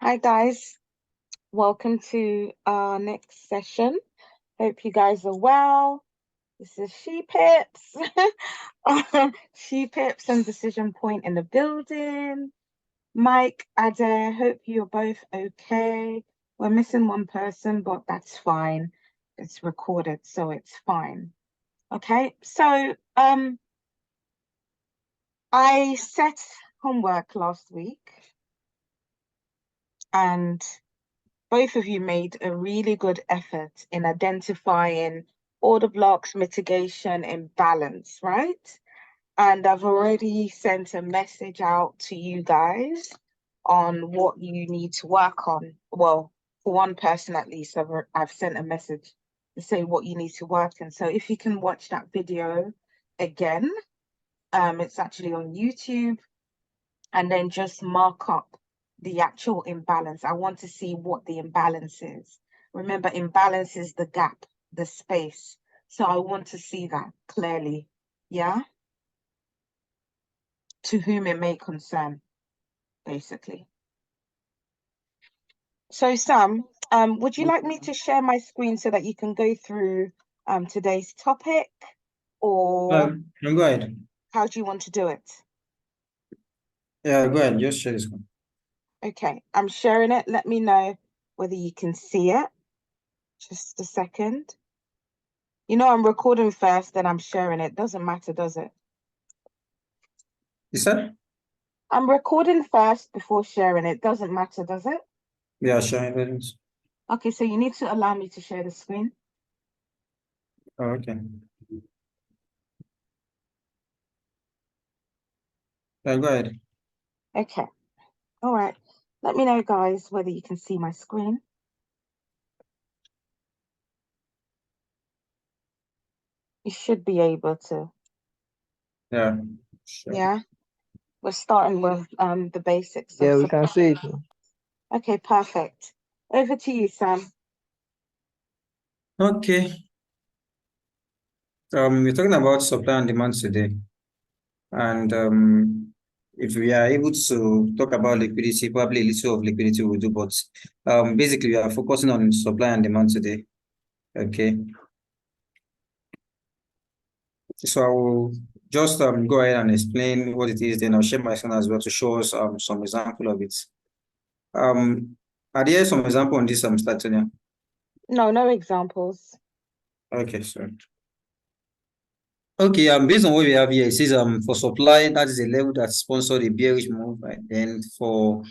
Hi guys, welcome to our next session. Hope you guys are well. This is She Pips. She Pips and Decision Point in the building. Mike, Adair, hope you're both okay. We're missing one person, but that's fine. It's recorded, so it's fine. Okay, so I set homework last week and both of you made a really good effort in identifying order blocks, mitigation, and balance, right? And I've already sent a message out to you guys on what you need to work on. Well, for one person at least, I've sent a message to say what you need to work on. So if you can watch that video again, it's actually on YouTube, and then just mark up the actual imbalance. I want to see what the imbalance is. Remember, imbalance is the gap, the space. So I want to see that clearly. Yeah. To whom it may concern, basically. So Sam, would you like me to share my screen so that you can go through today's topic, or No, go ahead. how do you want to do it? Yeah, go ahead. Just share this one. Okay, I'm sharing it. Let me know whether you can see it. Just a second. You know, I'm recording first, then I'm sharing it. Doesn't matter, does it? You said? I'm recording first before sharing it. Doesn't matter, does it? Yeah, sharing evidence. Okay, so you need to allow me to share the screen. Oh, okay. Yeah, go ahead. Okay. All right. Let me know, guys, whether you can see my screen. You should be able to. Yeah. Sure. Yeah. We're starting with the basics. Yeah, we can see it. Okay, perfect. Over to you, Sam. Okay. We're talking about supply and demand today. And if we are able to talk about liquidity, probably a little of liquidity we'll do, but basically we are focusing on supply and demand today. Okay. So I will just go ahead and explain what it is, then I'll share my screen as well to show us some example of it. Are there some example on this slide, Tonya? No examples. Okay, so okay, based on what we have here, it says for supply, that is a level that sponsored a bearish move, right? Then for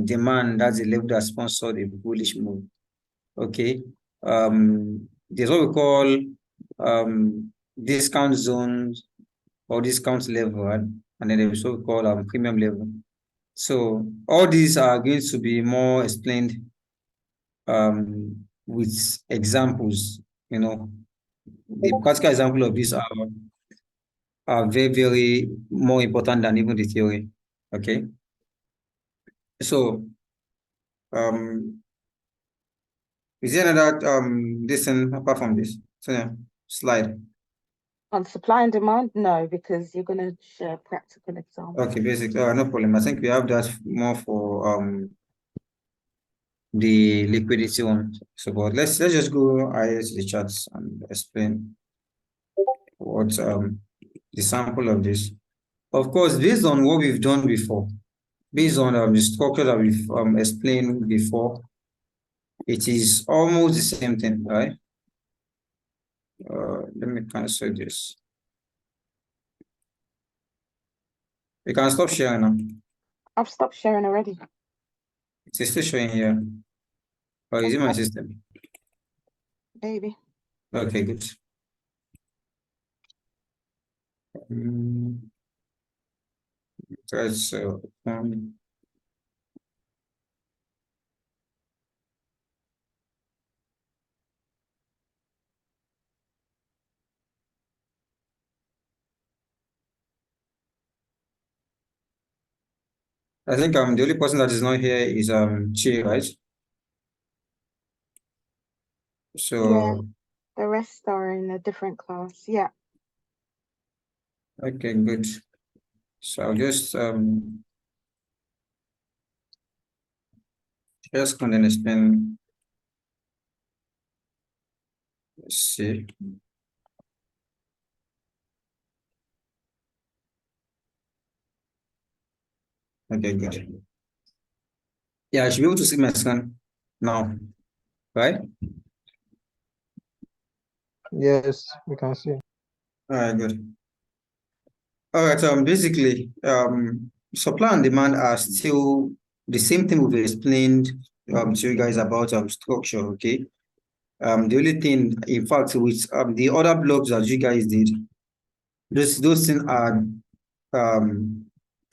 demand, that's a level that sponsored a bullish move. Okay. There's what we call discount zones or discount level, right? And then there's what we call premium level. So all these are going to be more explained with examples, you know. The practical example of these are very, very more important than even the theory. Okay. So is there another this thing apart from this? So yeah, slide. On supply and demand? No, because you're going to share practical examples. Okay, basically, no problem. I think we have that more for the liquidity one. So but let's just go ahead to the charts and explain what the sample of this. Of course, based on what we've done before, based on the structure that we've explained before, it is almost the same thing, right? Let me cancel this. You can stop sharing now. I've stopped sharing already. It's still showing here. Or is it my system? Baby. Okay, good. That's I think the only person that is not here is Chi, right? So Yeah. The rest are in a different class. Yeah. okay, good. So I'll just Just can then explain. Let's see. Okay, good. Yeah, I should be able to see my screen now, right? Yes, we can see. All right, good. All right, basically, supply and demand are still the same thing we've explained to you guys about structure, okay? The only thing, in fact, with the other blocks that you guys did, those things are um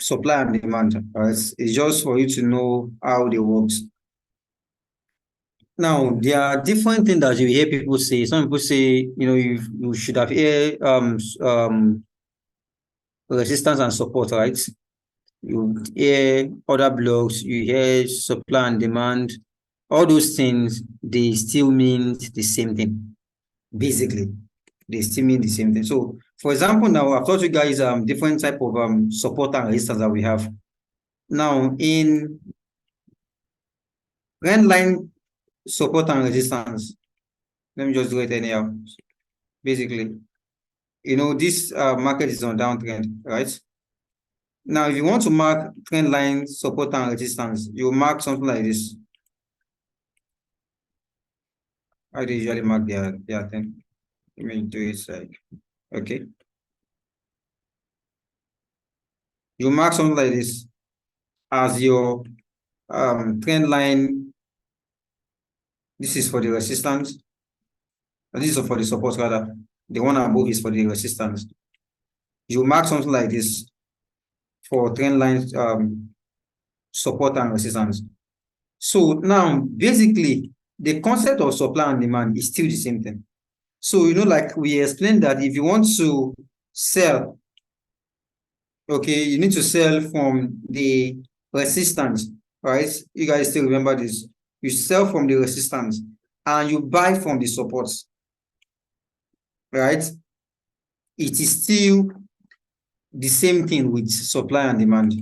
supply and demand, right? It's just for you to know how they works. Now, there are different things that you hear people say. Some people say, you should have hear resistance and support, right? You hear other blocks, you hear supply and demand. All those things, they still mean the same thing. Basically, they still mean the same thing. So, for example, now I've taught you guys different type of support and resistance that we have. Now, in trend line support and resistance, let me just do it anyhow. Basically, this market is on downtrend, right? Now, if you want to mark trend line support and resistance, you mark something like this. I usually mark their thing. Let me do it like, okay. You mark something like this as your trend line. This is for the resistance. And this is for the support rather. The one above is for the resistance. You mark something like this for trend lines support and resistance. So now basically the concept of supply and demand is still the same thing. So like we explained that if you want to sell, okay, you need to sell from the resistance, right? You guys still remember this. You sell from the resistance and you buy from the supports, right? It is still the same thing with supply and demand,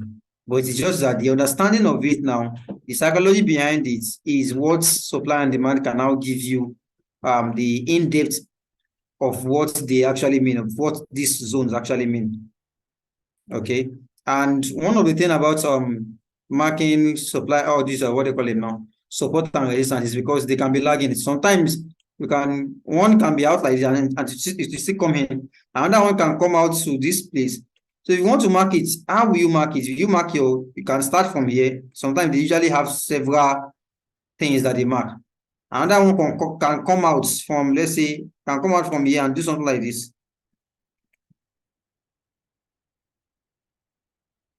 but it's just that the understanding of it now, the psychology behind it is what supply and demand can now give you the in-depth of what they actually mean, of what these zones actually mean. Okay. And one of the things about marking supply, or these are what they call it now, support and resistance, is because they can be lagging. Sometimes one can be out like this and it still come in. Another one can come out to this place. So if you want to mark it, how will you mark it? You mark you can start from here. Sometimes they usually have several things that they mark. Another one can come out from, let's say, can come out from here and do something like this.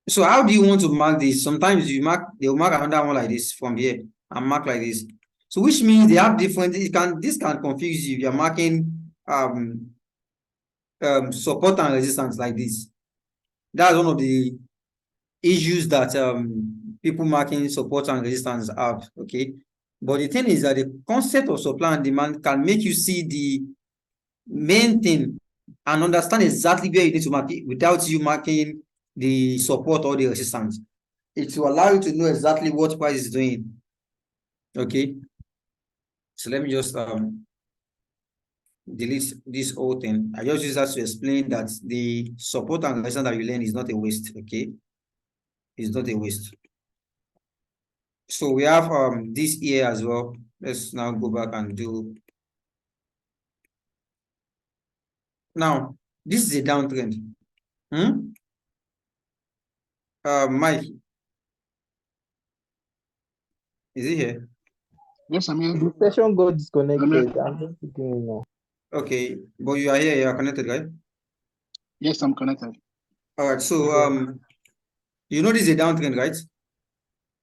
So how do you want to mark this? Sometimes they'll mark another one like this from here and mark like this. So which means they have different, this can confuse you if you're marking support and resistance like this. That's one of the issues that people marking support and resistance have, okay? But the thing is that the concept of supply and demand can make you see the main thing and understand exactly where you need to mark it without you marking the support or the resistance. It will allow you to know exactly what price is doing. Okay. So let me just delete this whole thing. I just use that to explain that the support and resistance that you learn is not a waste. Okay. It's not a waste. So we have this here as well. Let's now go back and do. Now, this is a downtrend. Mike, is he here? Yes, I'm here. The session got disconnected. I'm just thinking now. Okay, but you are here, you are connected, right? Yes, I'm connected. All right, so this is a downtrend, right?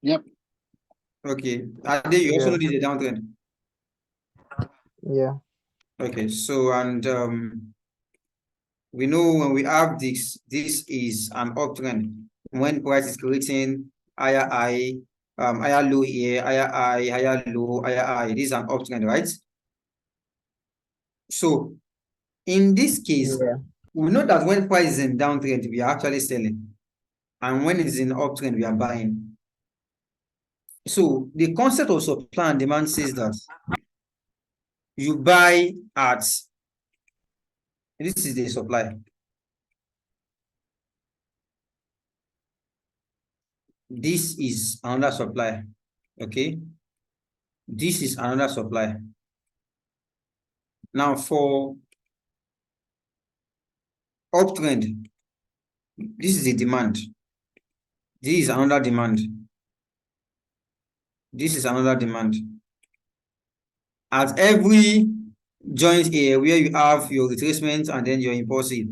Yep. Okay. Ade, you also know this is a downtrend. Yeah. Okay, so and we know when we have this is an uptrend when price is creating higher high, higher low here, higher high, higher low, higher high. This is an uptrend, right? So in this case, we know that when price is in downtrend, we are actually selling, and when it's in uptrend, we are buying. So the concept of supply and demand says that you buy at, this is the supply. This is another supply. Okay. This is another supply. Now for uptrend, this is the demand. This is another demand. This is another demand. At every joint here where you have your retracement and then your impulsive,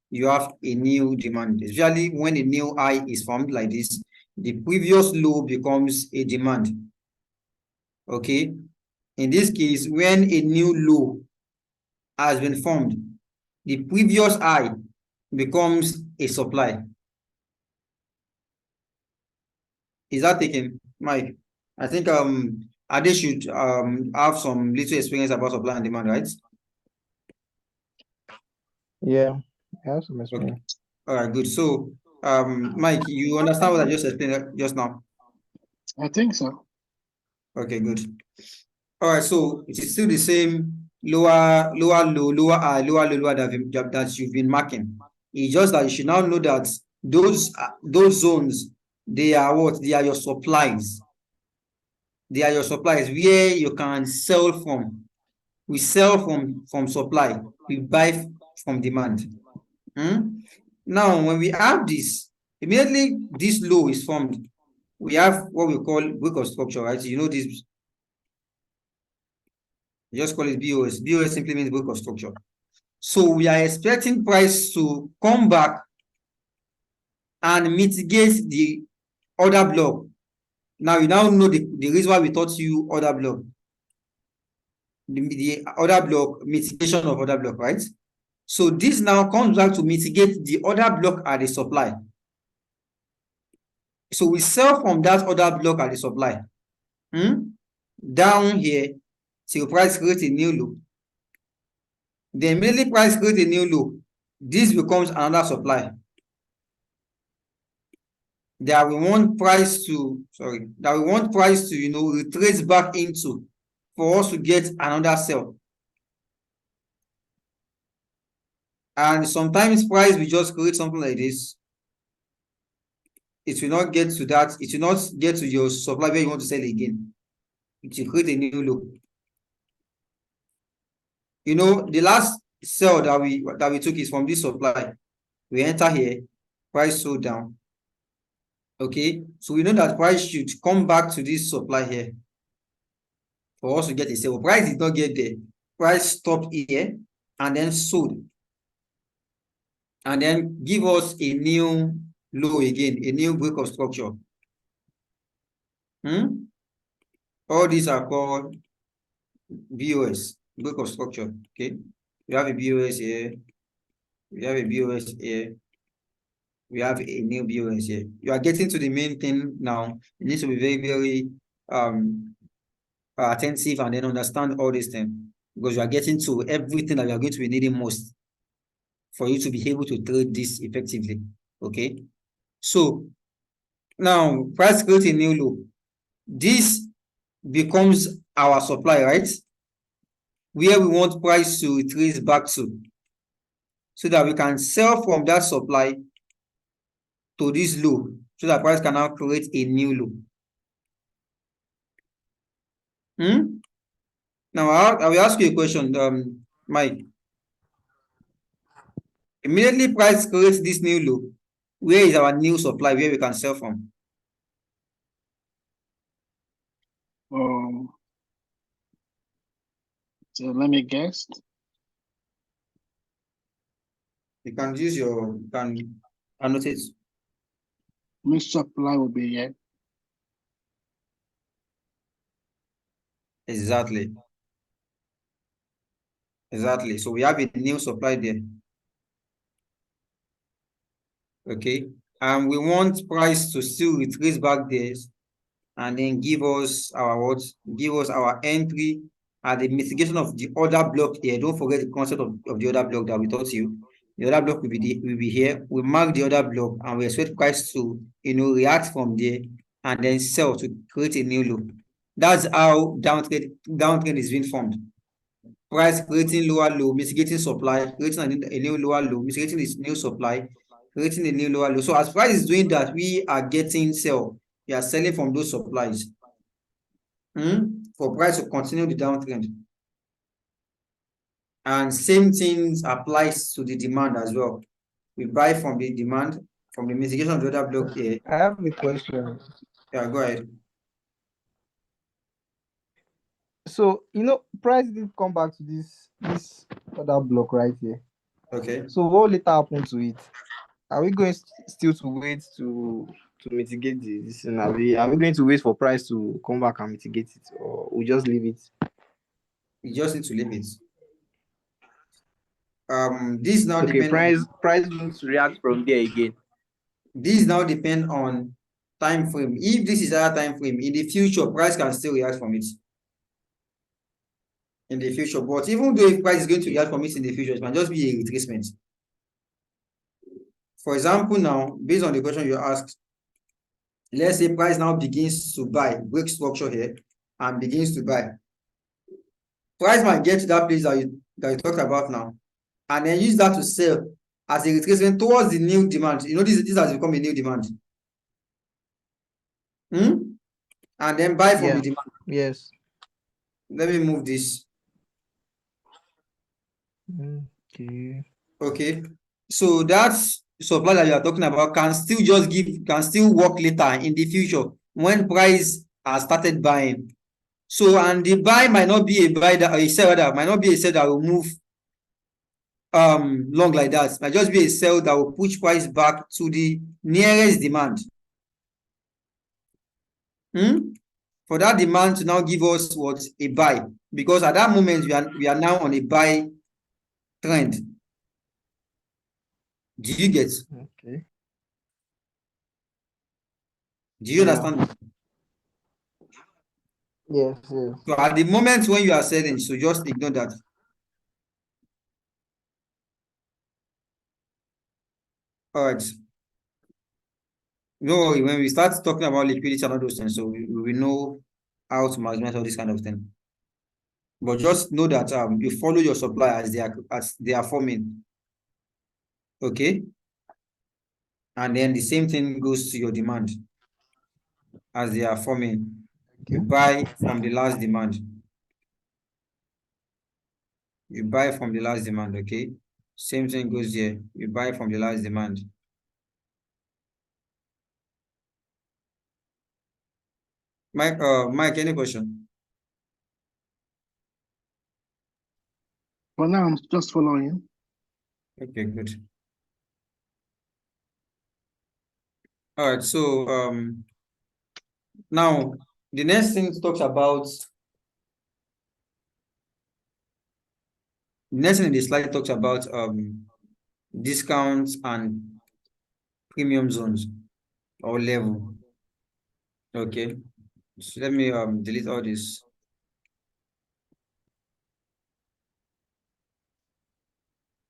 you have a new demand. Usually when a new high is formed like this, the previous low becomes a demand. Okay. In this case, when a new low has been formed, the previous high becomes a supply. Is that taken, Mike? I think Ade should have some little experience about supply and demand, right? Yeah, I have some experience. All right, good. So Mike, you understand what I just explained just now? I think so. Okay, good. All right, so it is still the same lower low, lower high, lower low, lower that you've been marking. It's just that you should now know that those zones, they are what? They are your supplies. They are your supplies where you can sell from. We sell from supply. We buy from demand. Now, when we have this, immediately this low is formed. We have what we call break of structure, right? You know this. You just call it BOS. BOS simply means break of structure. So we are expecting price to come back and mitigate the order block. Now you now know the reason why we taught you order block. The order block, mitigation of order block, right? So this now comes back to mitigate the order block at the supply. So we sell from that order block at the supply. Down here till price create a new low. Then immediately price create a new low. This becomes another supply that we want price to, retrace back into for us to get another sell. And sometimes price will just create something like this. It will not get to that. It will not get to your supply where you want to sell again. It will create a new low. You know, the last sell that we took is from this supply. We enter here, price sold down. Okay, so we know that price should come back to this supply here for us to get a sell. Price did not get there. Price stopped here and then sold. And then give us a new low again, a new break of structure. All these are called BOS, break of structure. Okay, we have a BOS here, we have a BOS here, we have a new BOS here. You are getting to the main thing now. You need to be very, very attentive and then understand all these things, because you are getting to everything that you are going to be needing most for you to be able to trade this effectively. Okay, so now price creates a new low. This becomes our supply, right? Where we want price to retrace back to, so that we can sell from that supply to this low, so that price can now create a new low. Now I will ask you a question, Mike. Immediately price creates this new low. Where is our new supply where we can sell from? So let me guess. You can use your, you can annotate. Which supply will be here? Exactly. Exactly. So we have a new supply there. Okay. And we want price to still retrace back there and then give us our what? Give us our entry at the mitigation of the order block here. Don't forget the concept of the order block that we taught you. The other block will be here. We mark the other block and we expect price to react from there and then sell to create a new low. That's how downtrend is being formed. Price creating lower low, mitigating supply, creating a new lower low, mitigating this new supply, creating a new lower low. So as price is doing that, we are getting sell. We are selling from those supplies. For price to continue the downtrend. And same things applies to the demand as well. We buy from the demand, from the mitigation of the other block here. I have a question. Yeah, go ahead. So, price did come back to this other block right here. Okay. So what later happened to it? Are we going still to wait to mitigate this? And are we going to wait for price to come back and mitigate it, or we just leave it? You just need to leave it. This now Okay, depend price going to react from there again. This now depend on time frame. If this is our time frame, in the future, price can still react from it. In the future, but even though if price is going to react from it in the future, it can just be a retracement. For example, now, based on the question you asked, let's say price now begins to buy, break structure here, and begins to buy. Price might get to that place that you talked about now, and then use that to sell as a retracement towards the new demand. This has become a new demand. And then buy from the demand. Yes. Let me move this. Okay. So that's supply that you are talking about can still work later in the future when price has started buying. So, and the buy might not be a buy that, or a sell that might not be a sell that will move long like that. It might just be a sell that will push price back to the nearest demand. For that demand to now give us what? A buy. Because at that moment we are now on a buy trend. Do you get? Okay. Do you understand? Yes. So at the moment when you are selling, so just ignore that. All right. No, when we start talking about liquidity and all those things, so we will know how to maximize all this kind of thing. But just know that you follow your supply as they are forming. Okay. And then the same thing goes to your demand as they are forming. You buy from the last demand. You buy from the last demand, okay? Same thing goes here. You buy from the last demand. Mike, any question? For now, I'm just following. Okay, good. All right, so now the next thing talks about the next thing in the slide talks about discounts and premium zones or level. Okay, so let me delete all this.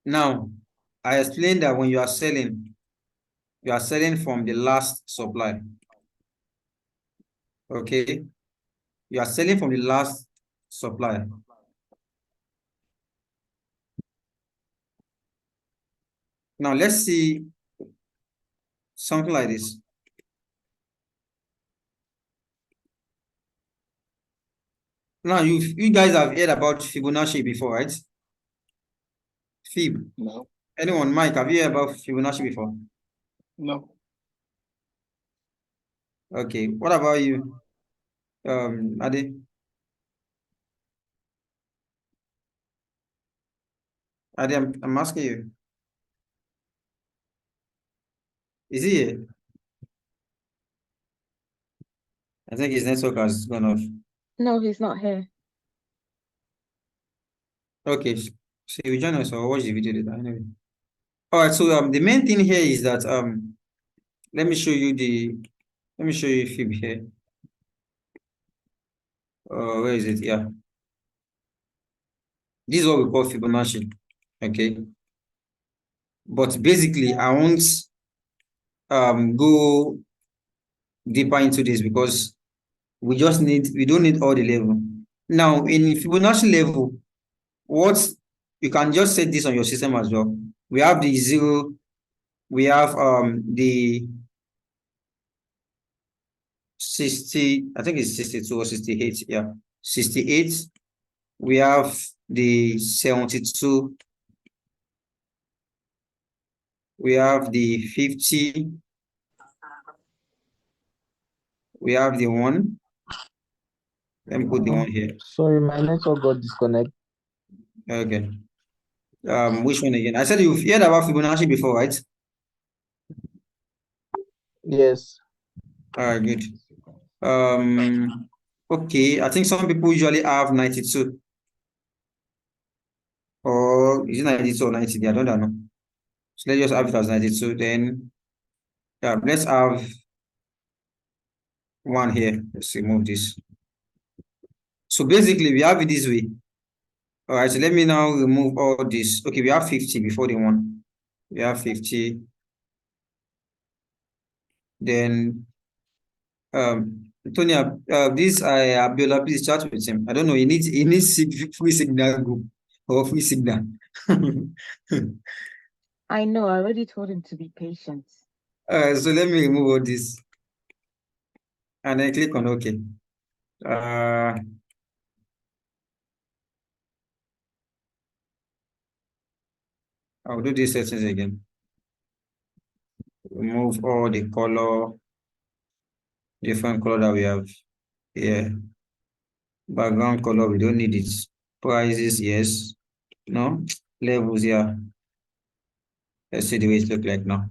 Now, I explained that when you are selling from the last supply. Okay, you are selling from the last supply. Now let's see something like this. Now you guys have heard about Fibonacci before, right? Fib. No. Anyone, Mike, have you heard about Fibonacci before? No. Okay, what about you, Ade? Ade, I'm asking you. Is he here? I think his network has gone off. No, he's not here. Okay, so you join us or watch the video later. Anyway. All right, so the main thing here is that let me show you Fib here. Where is it? Yeah. This is what we call Fibonacci. Okay. But basically, I won't go deeper into this because we don't need all the level. Now in Fibonacci level, you can just set this on your system as well. We have the 0, we have the 60, I think it's 62 or 68, yeah, 68. We have the 72, we have the 50, we have the 1. Let me put the 1 here. Sorry, my network got disconnected. Okay. Which one again? I said you've heard about Fibonacci before, right? Yes. All right, good. Okay, I think some people usually have 92. Or is it 92 or 90? I don't know. So let's just have it as 92. Then let's have 1 here. Let's remove this. So basically we have it this way. All right, so let me now remove all this. Okay, we have 50 before the 1. We have 50. Then Tonya, this Abiola, please chat with him. I don't know. He needs free signal group or free signal. I know, I already told him to be patient. So let me remove all this. And then click on OK. I'll do these settings again. Remove all the color, different color that we have here. Background color, we don't need it. Prices, yes. No? Levels, yeah. Let's see the way it look like now.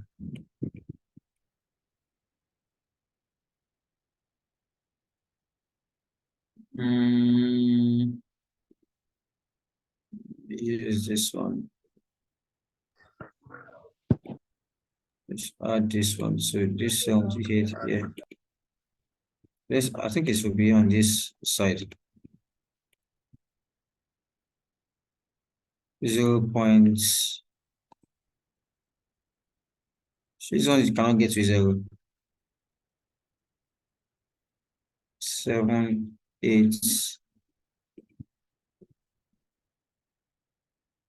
Use this one. Let's add this one. So this 78 here. I think it should be on this side. 0 points. This one you cannot get to 0. 7, 8,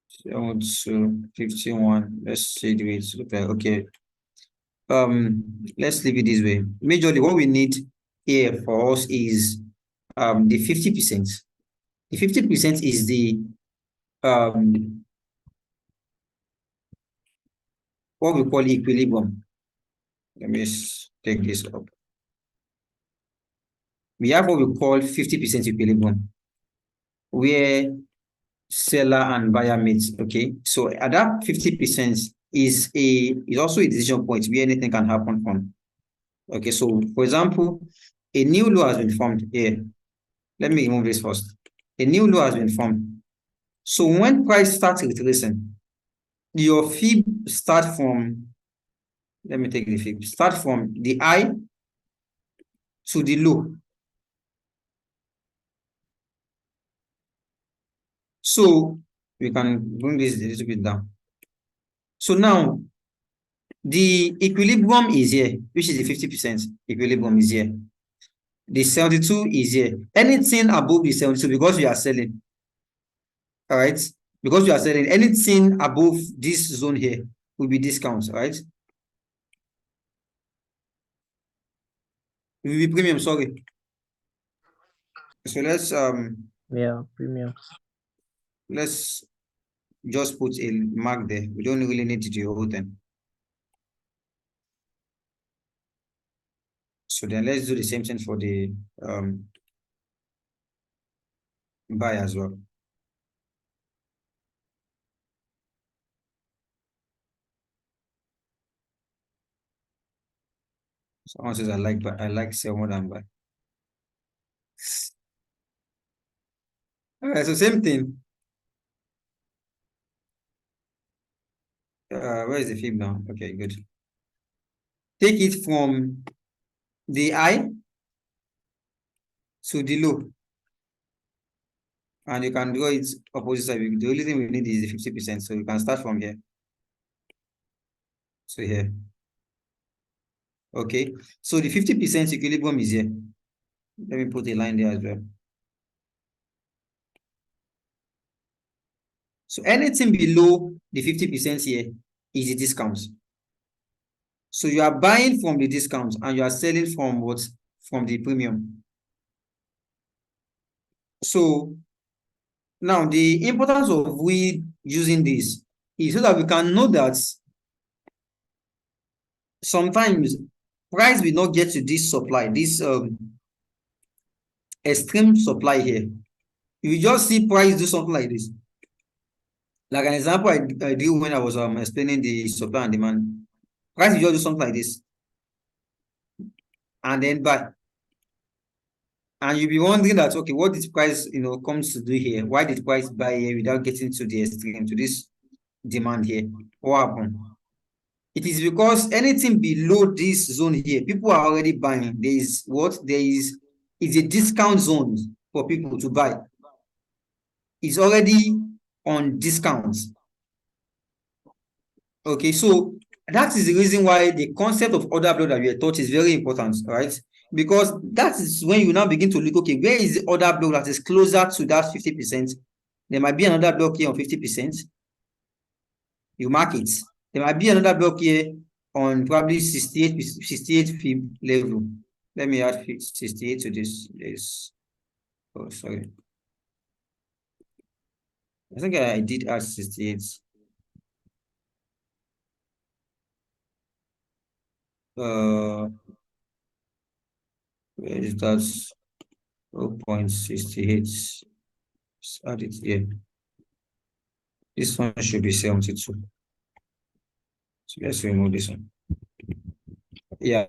7 to 51. Let's see the way it looks like. Okay. Let's leave it this way. Majorly, what we need here for us is the 50%. The 50% is the what we call equilibrium. Let me take this up. We have what we call 50% equilibrium, where seller and buyer meet. Okay, so at that 50% is also a decision point where anything can happen from. Okay, so for example, a new law has been formed here. Let me remove this first. A new law has been formed. So when price starts retracing, your fib start from, let me take the fib, start from the high to the low. So we can bring this a little bit down. So now the equilibrium is here, which is the 50% equilibrium is here. The 72 is here. Anything above the 72, because we are selling, all right? Because we are selling, anything above this zone here will be discounts, right? Will be premium, sorry. So let's Premium. let's just put a mark there. We don't really need to do the whole thing. So then let's do the same thing for the buy as well. Someone says I like sell more than buy. All right, so same thing. Where is the fib now? Okay, good. Take it from the high to the low. And you can draw it opposite side. The only thing we need is the 50%. So you can start from here. So here. Okay, so the 50% equilibrium is here. Let me put a line there as well. So anything below the 50% here is a discount. So you are buying from the discount and you are selling from what? From the premium. So now the importance of we using this is so that we can know that sometimes price will not get to this supply, this extreme supply here. You just see price do something like this. Like an example I did when I was explaining the supply and demand. Price will just do something like this and then buy. And you'll be wondering that, okay, what did price, comes to do here? Why did price buy here without getting to the extreme, to this demand here? What happened? It is because anything below this zone here, people are already buying. There is it's a discount zone for people to buy. It's already on discounts. Okay, so that is the reason why the concept of order block that we are taught is very important, right? Because that is when you now begin to look, okay, where is the order block that is closer to that 50%? There might be another block here on 50%. You mark it. There might be another block here on probably 68 fib level. Let me add 68 to this. Oh, sorry. I think I did add 68. Where is that? 0.68. Let's add it here. This one should be 72. So let's remove this one. Yeah.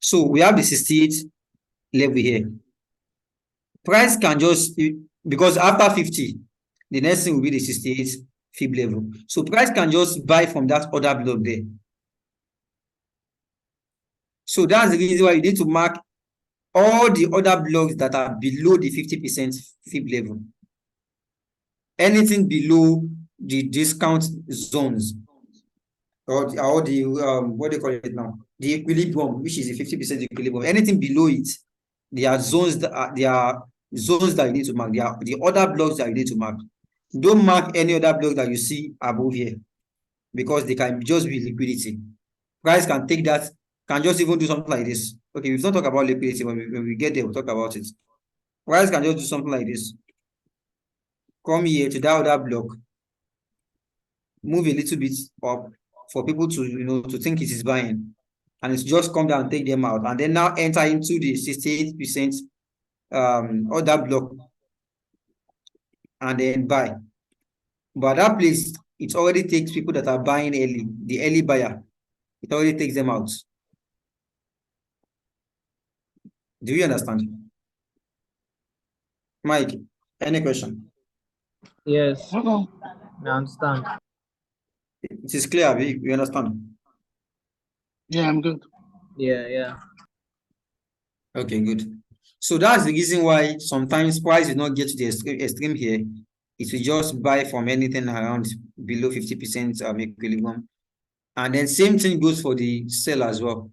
So we have the 68 level here. Price can just, because after 50, the next thing will be the 68 fib level. So price can just buy from that other block there. So that's the reason why you need to mark all the other blocks that are below the 50% fib level. Anything below the discount zones, or the what do you call it now? The equilibrium, which is the 50% equilibrium. Anything below it, there are zones that you need to mark. There are the other blocks that you need to mark. Don't mark any other block that you see above here, because they can just be liquidity. Price can take that, can just even do something like this. Okay, we've not talked about liquidity, but when we get there, we'll talk about it. Price can just do something like this. Come here to that other block, move a little bit up for people to to think it is buying, and it's just come down and take them out, and then now enter into the 68% other block and then buy. But that place, it already takes people that are buying early, the early buyer. It already takes them out. Do you understand? Mike, any question? Yes, Okay. I understand. It is clear, you understand? Yeah, I'm good. Yeah. Okay, good. So that's the reason why sometimes price will not get to the extreme here. It will just buy from anything around below 50% equilibrium. And then same thing goes for the sell as well.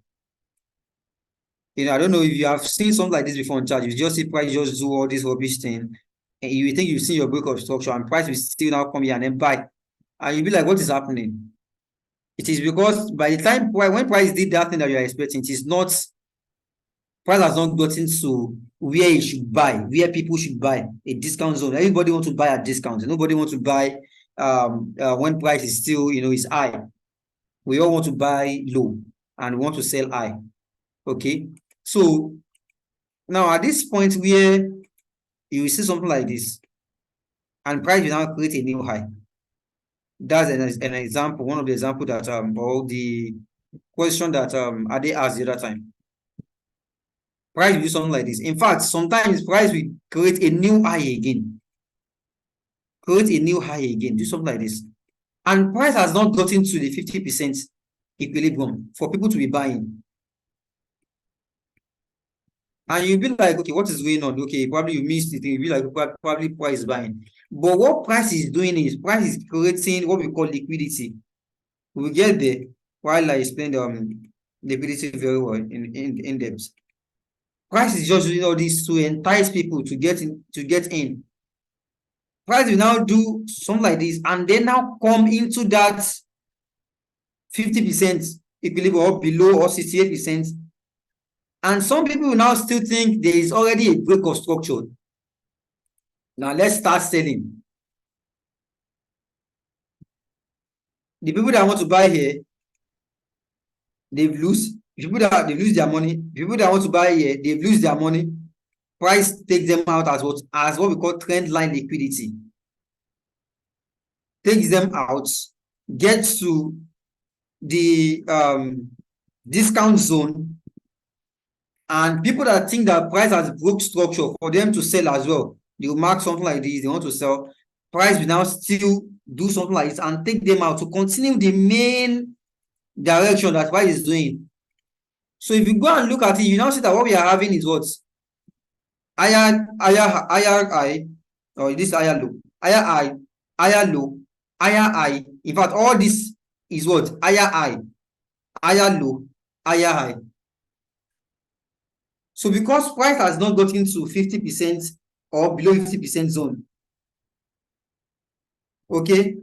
I don't know if you have seen something like this before on chart. You just see price just do all this rubbish thing, and you think you've seen your break of structure, and price will still now come here and then buy. And you'll be like, what is happening? It is because by the time when price did that thing that you are expecting, it is not, price has not gotten to where it should buy, where people should buy, a discount zone. Everybody wants to buy at discount. Nobody wants to buy when price is still, is high. We all want to buy low and we want to sell high. Okay. So now at this point where you see something like this, and price will now create a new high. That's an example, one of the examples that or the question that Ade asked the other time. Price will do something like this. In fact, sometimes price will create a new high again. Create a new high again, do something like this. And price has not gotten to the 50% equilibrium for people to be buying. And you'll be like, okay, what is going on? Okay, probably you missed it. You'll be like, probably price buying. But what price is doing is price is creating what we call liquidity. We'll get there while I explain liquidity very well in depth. Price is just doing all this to entice people to get in. Price will now do something like this and then now come into that 50% equilibrium or below or 68%. And some people will now still think there is already a break of structure. Now let's start selling. The people that want to buy here, they've lose. People that they lose their money. People that want to buy here, they've lose their money. Price takes them out as what we call trend line liquidity. Takes them out, gets to the discount zone, and people that think that price has broke structure, for them to sell as well, they will mark something like this, they want to sell. Price will now still do something like this and take them out to continue the main direction that price is doing. So if you go and look at it, you now see that what we are having is what? Higher high, or this higher low, higher high, higher low, higher high. In fact, all this is what? Higher high, higher low, higher high. So because price has not gotten to 50% or below 50% zone, okay,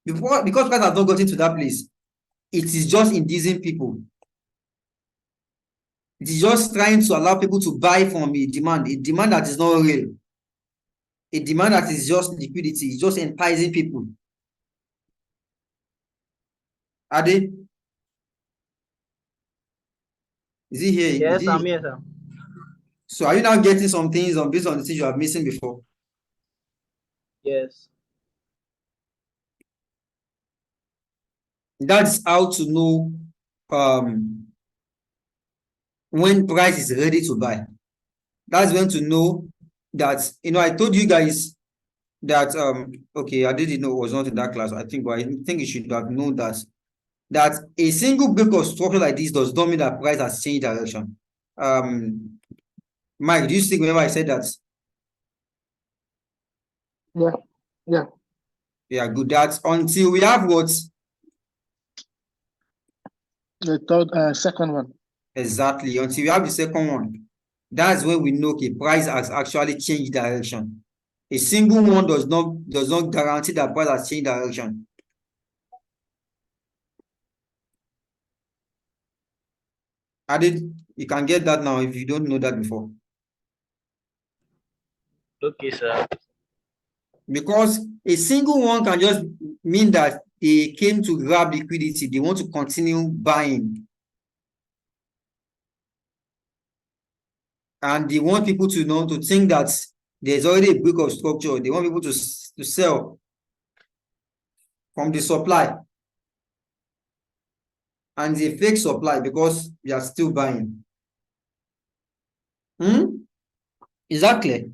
because price has not gotten to that place, it is just inducing people. It is just trying to allow people to buy from a demand that is not real. A demand that is just liquidity, it's just enticing people. Are they? Is he here? Yes, I'm here, sir. So are you now getting some things based on the things you have missing before? Yes. That's how to know when price is ready to buy. That's when to know that, I told you guys that okay, I didn't know it was not in that class, I think, but I think you should have known that a single break of structure like this does not mean that price has changed direction. Mike, do you think whenever I said that? Yeah, good. That's until we have what? The second one. Exactly. Until we have the second one. That's when we know, okay, price has actually changed direction. A single one does not guarantee that price has changed direction. You can get that now if you don't know that before. Okay, sir. Because a single one can just mean that they came to grab liquidity. They want to continue buying. And they want people to think that there's already a break of structure. They want people to sell from the supply. And it's a fake supply because we are still buying. Is that clear?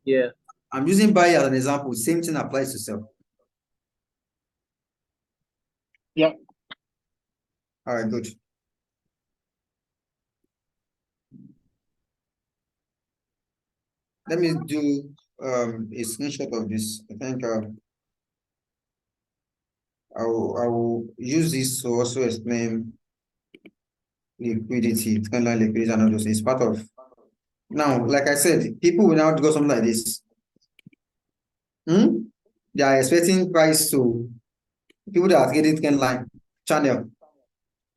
Yeah. I'm using buy as an example. Same thing applies to sell. Yeah. All right, good. Let me do a screenshot of this. I think I will use this to also explain liquidity, kind of liquidity, and all those. It's part of. Now, like I said, people will now go something like this. They are expecting price to people that are getting trend line channel.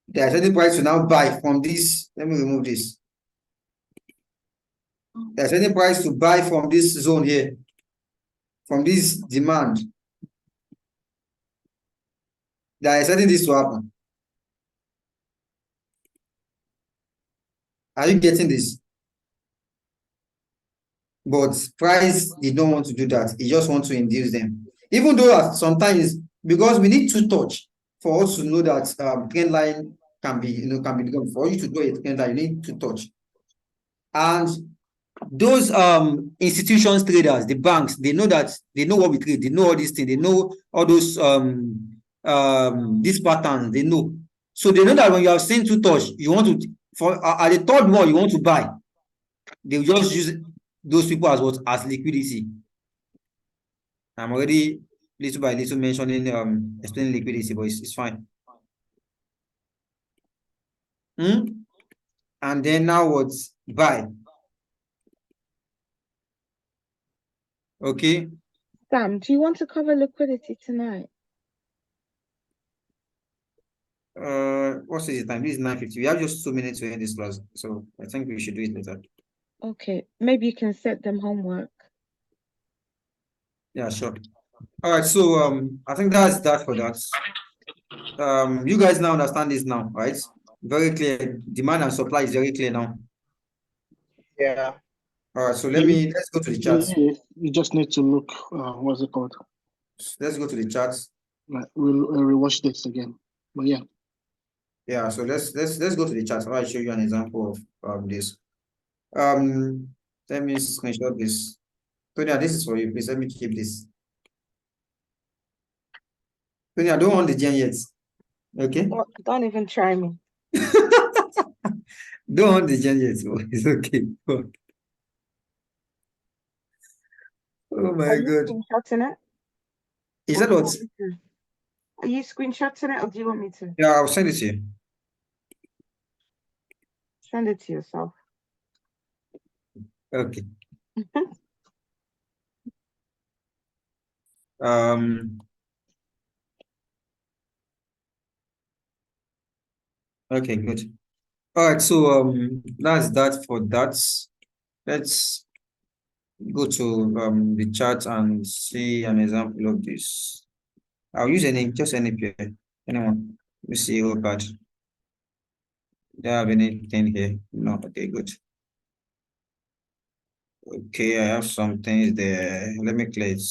They are expecting price to now buy from this. Let me remove this. They are expecting price to buy from this zone here, from this demand. They are expecting this to happen. Are you getting this? But price did not want to do that. He just wants to induce them. Even though sometimes, because we need to touch for us to know that trend line can be done. For you to do a trend line, you need to touch. And those institutions traders, the banks, they know what we trade, they know all these things, they know all those these patterns, they know. So they know that when you have seen to touch, you want to at the third one you want to buy, they will just use those people as liquidity. I'm already little by little mentioning explaining liquidity, but it's fine. And then now what? Buy. Okay. Sam, do you want to cover liquidity tonight? What's the time? This is 9:50. We have just 2 minutes to end this class, so I think we should do it later. Okay, maybe you can set them homework. Yeah, sure. All right, so I think that's that for that. You guys now understand this now, right? Very clear. Demand and supply is very clear now. Yeah. All right, so Yeah, let's go to the charts. you just need to look, what's it called? Let's go to the charts. Right, we'll rewatch this again. But yeah, Yeah, so let's go to the charts. I'll show you an example of this. Let me screenshot this. Tonya, this is for you. Please let me keep this. Tonya, I don't want the gen yet. Okay? Don't even try me. Don't want the gen yet. So it's okay. Oh my Are you God. screenshotting it? Is Or that do you what? want me to? Are you screenshotting it or do you want me to? Yeah, I'll send it to you. Send it to yourself. Okay. Um. Okay, good. All right, so that's that for that. Let's go to the chart and see an example of this. I'll use just any pair. Anyone? Let me see who card. Do I have anything here? No. Okay, good. Okay, I have some things there. Let me clear it.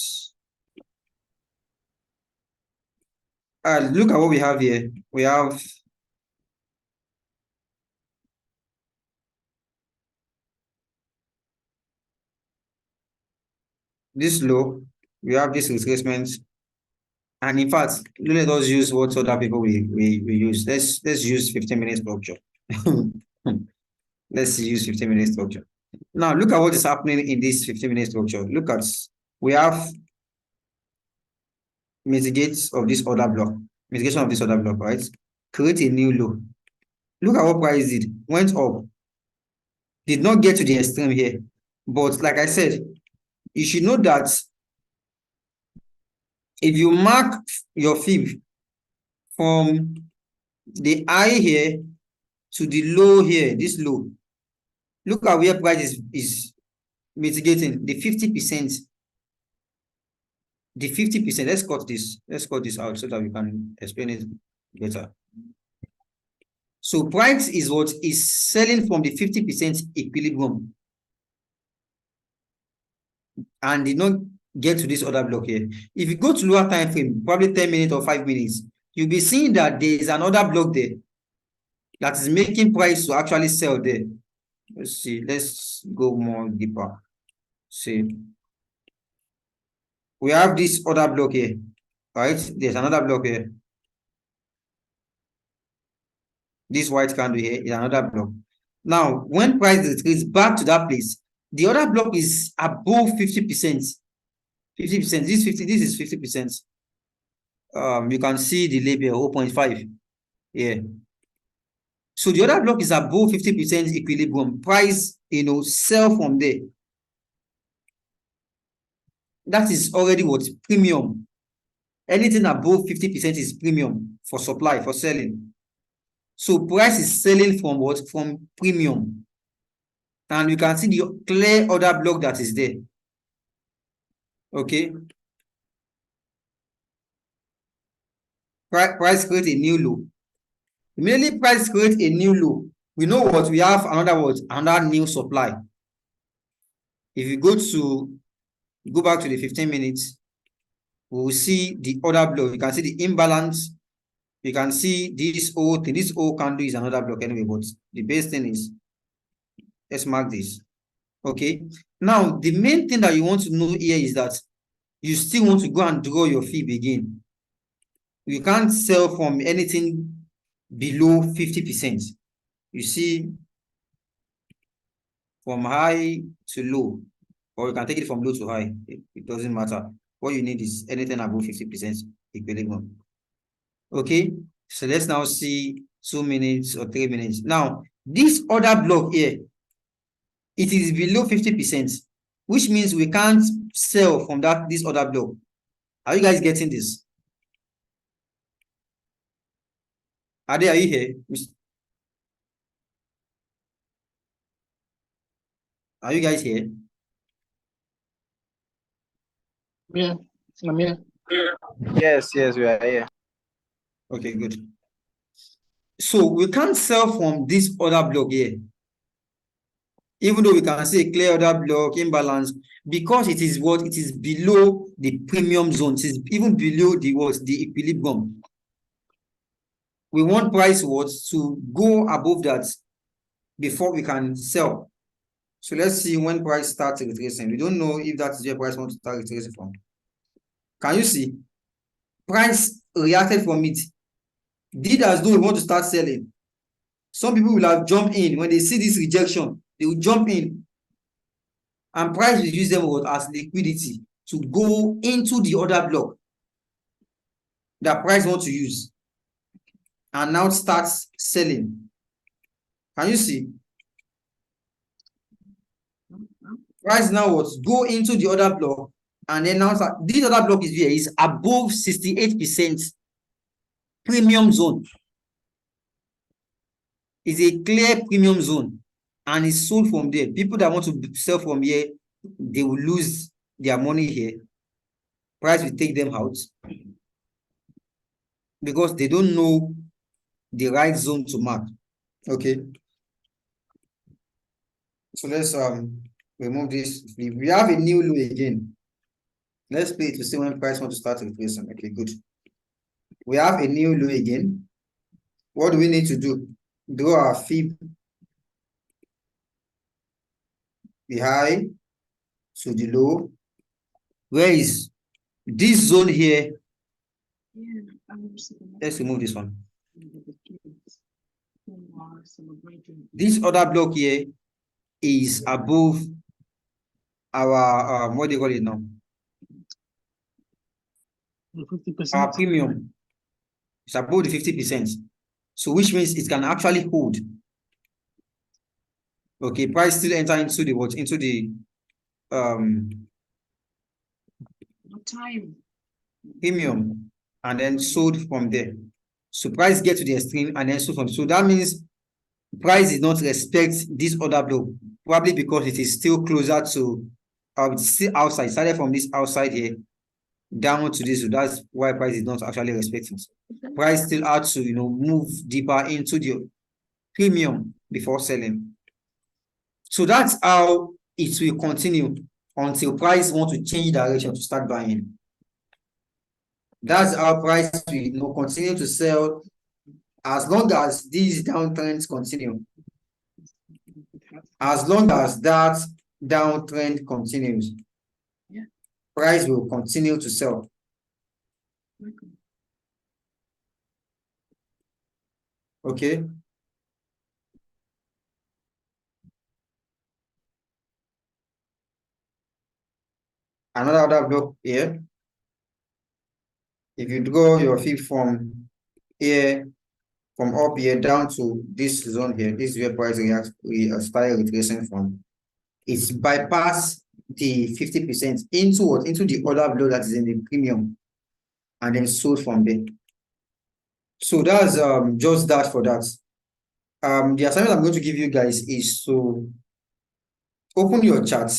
Look at what we have here. We have this low. We have this retracement. And in fact, let us use what other people we use. Let's use 15 minutes structure. Let's use 15 minutes structure. Now look at what is happening in this 15 minute structure. Look at, we have mitigate of this other block, mitigation of this other block, right? Create a new low. Look at what price did. Went up. Did not get to the extreme here. But like I said, you should know that if you mark your fib from the high here to the low here, this low, look at where price is mitigating the 50%. The 50%, let's cut this out so that we can explain it better. So price is what is selling from the 50% equilibrium and did not get to this other block here. If you go to lower time frame, probably 10 minutes or 5 minutes, you'll be seeing that there is another block there that is making price to actually sell there. Let's see, let's go more deeper. See, we have this other block here, right? There's another block here. This white candle here is another block. Now, when price retreats back to that place, the other block is above 50%. 50%. This is 50%. You can see the label 0.5 here. So the other block is above 50% equilibrium. Price, sell from there. That is already what premium. Anything above 50% is premium for supply, for selling. So price is selling from what? From premium. And you can see the clear other block that is there. Okay. Price create a new low. Immediately price create a new low. We know what we have another new supply. If you go back to the 15 minutes, we will see the other block. You can see the imbalance. You can see this whole thing. This whole candle is another block anyway, but the base thing is, let's mark this. Okay. Now, the main thing that you want to know here is that you still want to go and draw your fib again. You can't sell from anything below 50%. You see, from high to low, or you can take it from low to high. It doesn't matter. What you need is anything above 50% equilibrium. Okay, so let's now see 2 minutes or 3 minutes. Now, this other block here, it is below 50%, which means we can't sell from this other block. Are you guys getting this? Are you here? Are you guys here? Yeah, I'm here. Yes, we are here. Okay, good. So we can't sell from this other block here, even though we can say clear other block, imbalance, because it is what? It is below the premium zone. It is even below the equilibrium. We want price to go above that before we can sell. So let's see when price starts retracing. We don't know if that is where price wants to start retracing from. Can you see? Price reacted from it. Did as though we want to start selling. Some people will have jumped in when they see this rejection. They will jump in, and price will use them as liquidity to go into the other block that price wants to use, and now starts selling. Can you see? Price now go into the other block, and then now this other block is above 68% premium zone. It's a clear premium zone, and it's sold from there. People that want to sell from here, they will lose their money here. Price will take them out because they don't know the right zone to mark. Okay. So let's remove this. We have a new low again. Let's play to see when price wants to start retracing. Okay, good. We have a new low again. What do we need to do? Draw our fib, the high to the low. Where is this zone here? Let's remove this one. This other block here is above our what do you call it now? 50%. Our premium. It's above the 50%. So which means it can actually hold. Okay, price still enter into the what? Into the premium, and then sold from there. So price get to the extreme and then sold from. So that means price did not respect this other block, probably because it is still closer to still outside. Started from this outside here down to this. So that's why price is not actually respecting. Price still had to move deeper into the premium before selling. So that's how it will continue until price want to change direction to start buying. That's how price will continue to sell as long as these downtrends continue. As long as that downtrend continues, price will continue to sell. Okay. Another other block here. If you draw your fib from here, from up here down to this zone here, this is where price reacts, we start retracing from. It's bypass the 50% into what? Into the other block that is in the premium, and then sold from there. So that's just that for that. The assignment I'm going to give you guys is to open your chart,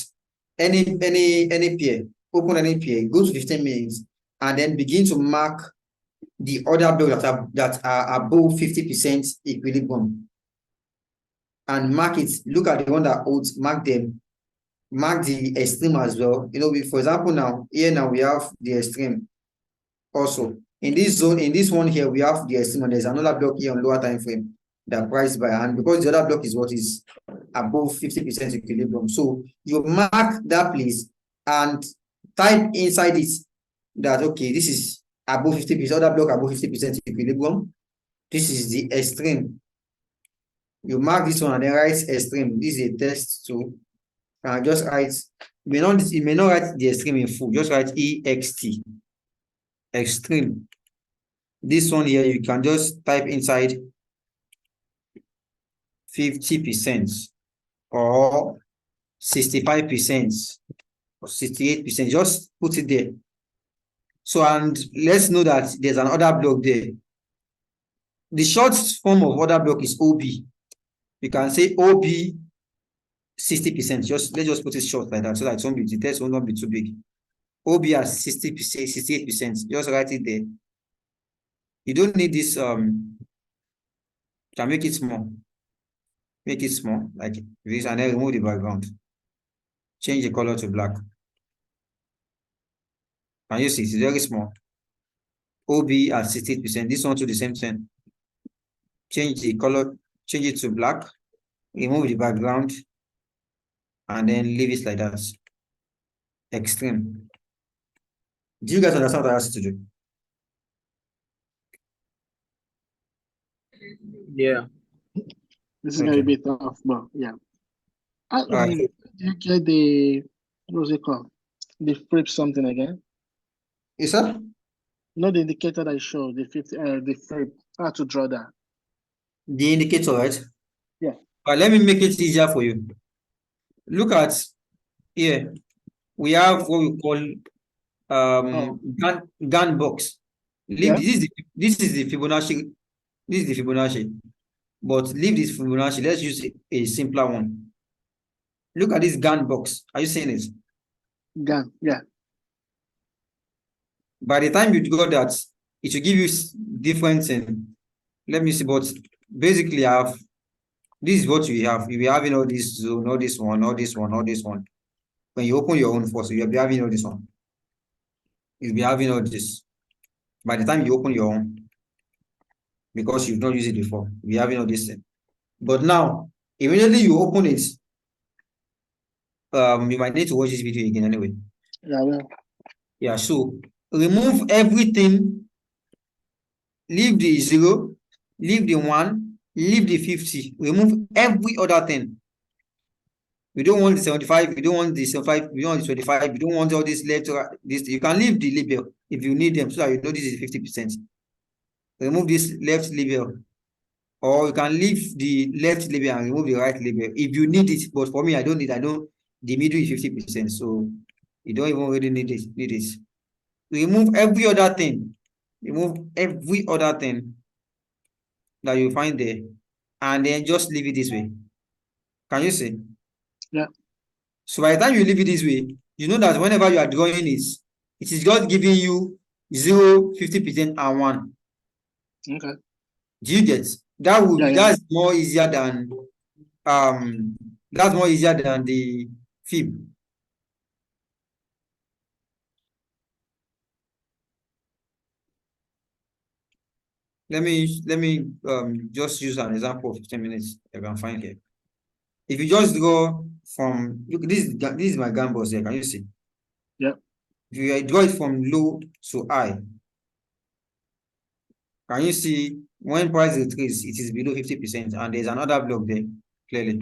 any pair, open any pair, go to 15 minutes, and then begin to mark the other blocks that are above 50% equilibrium. And mark it. Look at the one that holds, mark them. Mark the extreme as well. For example, now we have the extreme. Also, in this zone, in this one here, we have the extreme, and there's another block here on lower time frame that price by, and because the other block is what is above 50% equilibrium. So you mark that place and type inside it that okay, this is above 50%, other block above 50% equilibrium. This is the extreme. You mark this one and then write extreme. This is a test too. Just write, you may not write the extreme in full, just write EXT, extreme. This one here, you can just type inside 50% or 65% or 68%, just put it there. So, and let's know that there's an order block there. The short form of order block is OB. You can say OB 60%. Let's just put it short like that so that the test will not be too big. OB at 60%, 68%. Just write it there. You don't need this. Can make it small. Make it small like this, and then remove the background. Change the color to black. Can you see? It's very small. OB at 68%. This one to the same thing. Change the color, change it to black, remove the background, and then leave it like that. Extreme. Do you guys understand what I asked you to do? Yeah. This is gonna be a bit tough, but yeah. Do you get the what's it called? The flip something again? Is that? You know the indicator that I showed, the 50 the flip, how to draw that. The indicator, right? Yeah. But let me make it easier for you. Look at here. We have what we call Gann box. Leave this is the Fibonacci. This is the Fibonacci. But leave this Fibonacci. Let's use a simpler one. Look at this Gann box. Are you seeing it? Gann, yeah. By the time you got that, it will give you different thing. Let me see, but basically this is what you have. You'll be having all this zone, all this one, all this one, all this one. When you open your own first, you'll be having all this one. You'll be having all this. By the time you open your own, because you've not used it before, you'll be having all this thing. But now, immediately you open it, you might need to watch this video again anyway. Yeah, well. Yeah, so remove everything, leave the 0, leave the 1, leave the 50, remove every other thing. We don't want the 75, we don't want the 75, we don't want the 25, we don't want all this left, this. You can leave the label if you need them so that you know this is 50%. Remove this left label, or you can leave the left label and remove the right label if you need it. But for me, I don't need. I know the middle is 50%, so you don't even really need it. Remove every other thing. Remove every other thing that you find there, and then just leave it this way. Can you see? Yeah. So by the time you leave it this way, you know that whenever you are drawing it is just giving you 0, 50%, and 1. Okay. Do you get? That's more easier than the fib. Let me just use an example of 15 minutes I can find here. If you just go from this is my gambos here, can you see? Yeah. If you draw it from low to high, can you see when price retreats, it is below 50%, and there's another block there, clearly.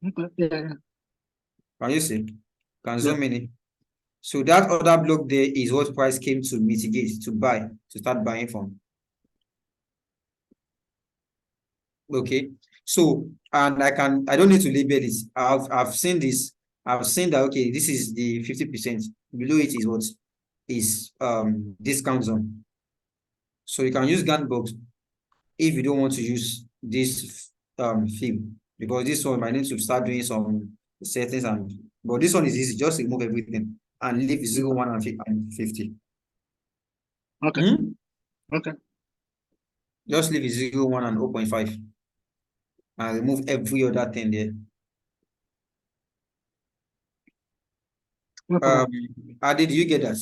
Okay. Yeah. Can you see? Can zoom in it. So that other block there is what price came to mitigate, to start buying from. Okay. So, and I don't need to label this. I've seen this. I've seen that, okay, this is the 50%. Below it is what is discount zone. So you can use Gantt box if you don't want to use this fib, because this one might need to start doing some settings, but this one is easy. Just remove everything and leave 0, 1, and 50. Okay. Okay. Just leave 0, 1, and 0.5. And remove every other thing there. Adi, do you get that?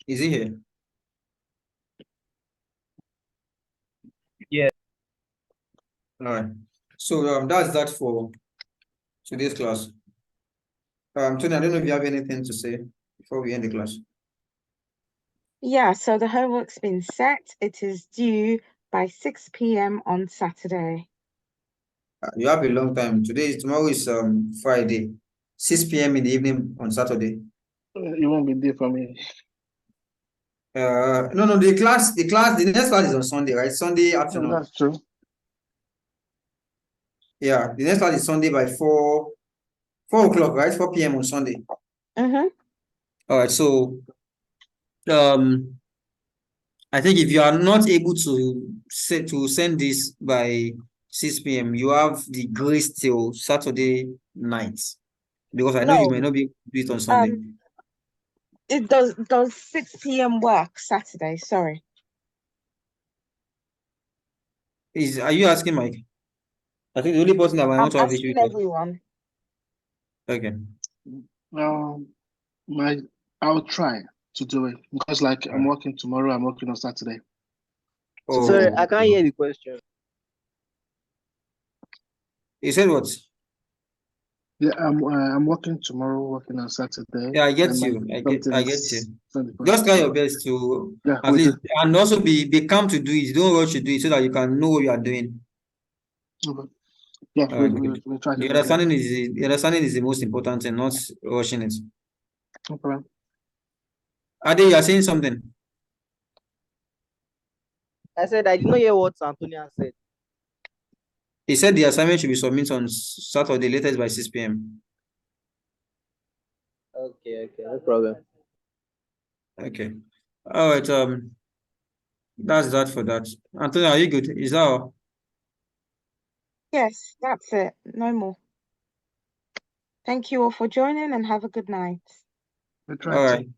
Is he here? Yeah. All right. So that's that for today's class. Tony, I don't know if you have anything to say before we end the class. Yeah, so the homework's been set. It is due by 6 p.m. on Saturday. You have a long time. Tomorrow is Friday, 6 p.m. in the evening on Saturday. It won't be there for me. No, the next class is on Sunday, right? Sunday afternoon. That's true. Yeah, the next class is Sunday by 4 o'clock, right? 4 p.m. on Sunday. Mm-hmm. All right, so I think if you are not able to send this by 6 p.m., you have the grace till Saturday night. Because I know you No, may not be able to do it on Sunday. it does 6 p.m. work Saturday, sorry. Are you asking Mike? I think the only person that might I'm want to have issue asking with that. everyone. Okay. I'll try to do it because, like, I'm working tomorrow. I'm working on Saturday. Oh, Sorry, I can't hear the question. you said what? Yeah, I'm working tomorrow. Working on Saturday. Yeah, I get and you. I get you. something Just try your best to Yeah, at we least, do. and also be calm to do it. Don't rush to do it so that you can know what you are doing. Okay. Yeah, Good. we try to The do it. understanding is the most important thing, not rushing it. No problem. Ade, you are saying something. I said I did not hear what Antonia said. He said the assignment should be submitted on Saturday, latest by 6 p.m. Okay, no problem. Okay. All right. That's that for that. Antonio, are you good? Is that all? Yes, that's it. No more. Thank you all for joining and have a good night. We try All to. right.